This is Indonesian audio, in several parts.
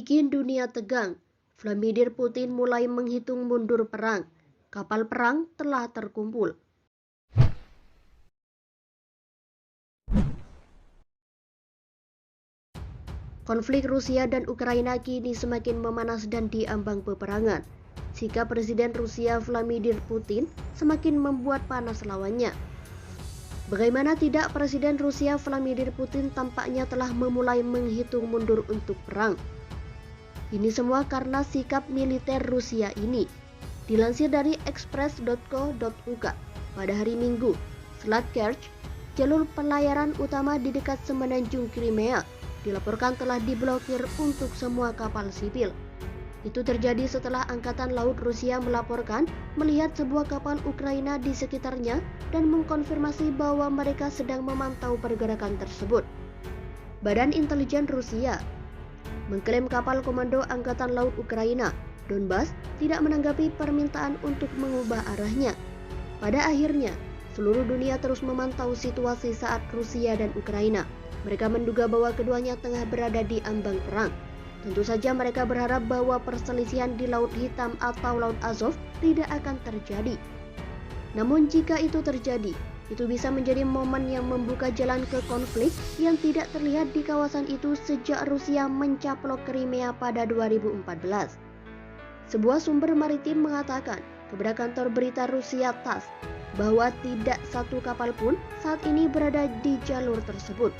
Bikin dunia tegang, Vladimir Putin mulai menghitung mundur perang. Kapal perang telah terkumpul. Konflik Rusia dan Ukraina kini semakin memanas dan diambang peperangan. Sikap Presiden Rusia Vladimir Putin semakin membuat panas lawannya. Bagaimana tidak, Presiden Rusia Vladimir Putin tampaknya telah memulai menghitung mundur untuk perang. Ini semua karena sikap militer Rusia ini. Dilansir dari express.co.uk pada hari Minggu, Selat Kerch, jalur pelayaran utama di dekat semenanjung Crimea, dilaporkan telah diblokir untuk semua kapal sipil. Itu terjadi setelah Angkatan Laut Rusia melaporkan melihat sebuah kapal Ukraina di sekitarnya dan mengkonfirmasi bahwa mereka sedang memantau pergerakan tersebut. Badan Intelijen Rusia mengklaim kapal komando Angkatan Laut Ukraina, Donbas, tidak menanggapi permintaan untuk mengubah arahnya. Pada akhirnya, seluruh dunia terus memantau situasi saat Rusia dan Ukraina. Mereka menduga bahwa keduanya tengah berada di ambang perang. Tentu saja mereka berharap bahwa perselisihan di Laut Hitam atau Laut Azov tidak akan terjadi. Namun jika itu terjadi, itu bisa menjadi momen yang membuka jalan ke konflik yang tidak terlihat di kawasan itu sejak Rusia mencaplok Crimea pada 2014. Sebuah sumber maritim mengatakan kepada kantor berita Rusia TASS bahwa tidak satu kapal pun saat ini berada di jalur tersebut.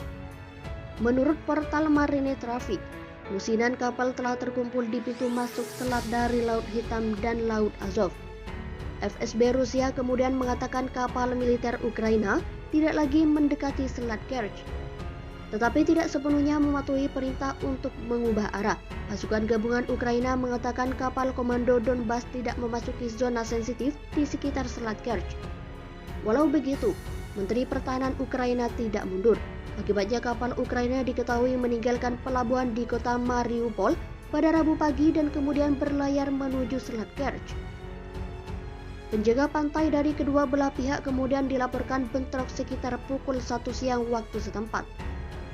Menurut portal Marine Traffic, lusinan kapal telah terkumpul di pintu masuk selat dari Laut Hitam dan Laut Azov. FSB Rusia kemudian mengatakan kapal militer Ukraina tidak lagi mendekati Selat Kerch, tetapi tidak sepenuhnya mematuhi perintah untuk mengubah arah. Pasukan gabungan Ukraina mengatakan kapal komando Donbas tidak memasuki zona sensitif di sekitar Selat Kerch. Walau begitu, Menteri Pertahanan Ukraina tidak mundur. Akibatnya kapal Ukraina diketahui meninggalkan pelabuhan di kota Mariupol pada Rabu pagi dan kemudian berlayar menuju Selat Kerch. Penjaga pantai dari kedua belah pihak kemudian dilaporkan bentrok sekitar pukul 1 siang waktu setempat.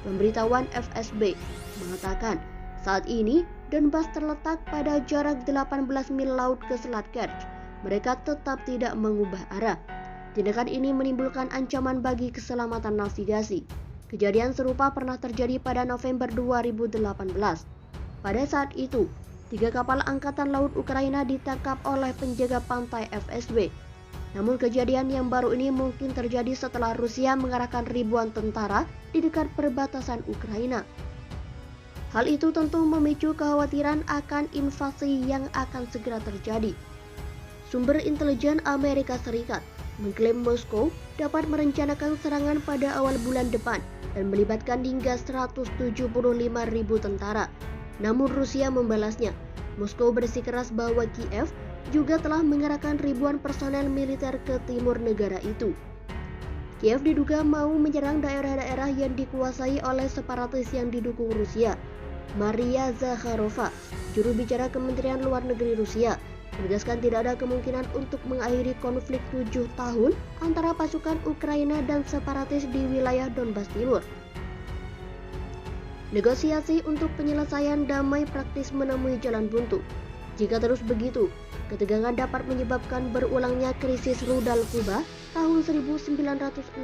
Pemberitahuan FSB mengatakan saat ini Donbas terletak pada jarak 18 mil laut ke Selat Kerch. Mereka tetap tidak mengubah arah. Tindakan ini menimbulkan ancaman bagi keselamatan navigasi. Kejadian serupa pernah terjadi pada November 2018. Pada saat itu, 3 kapal Angkatan Laut Ukraina ditangkap oleh penjaga pantai FSB. Namun kejadian yang baru ini mungkin terjadi setelah Rusia mengerahkan ribuan tentara di dekat perbatasan Ukraina. Hal itu tentu memicu kekhawatiran akan invasi yang akan segera terjadi. Sumber intelijen Amerika Serikat mengklaim Moskow dapat merencanakan serangan pada awal bulan depan dan melibatkan hingga 175.000 tentara. Namun Rusia membalasnya. Moskow bersikeras bahwa Kiev juga telah mengerahkan ribuan personel militer ke timur negara itu. Kiev diduga mau menyerang daerah-daerah yang dikuasai oleh separatis yang didukung Rusia. Maria Zakharova, juru bicara Kementerian Luar Negeri Rusia, menegaskan tidak ada kemungkinan untuk mengakhiri konflik 7 tahun antara pasukan Ukraina dan separatis di wilayah Donbas Timur. Negosiasi untuk penyelesaian damai praktis menemui jalan buntu. Jika terus begitu, ketegangan dapat menyebabkan berulangnya krisis rudal Kuba tahun 1962.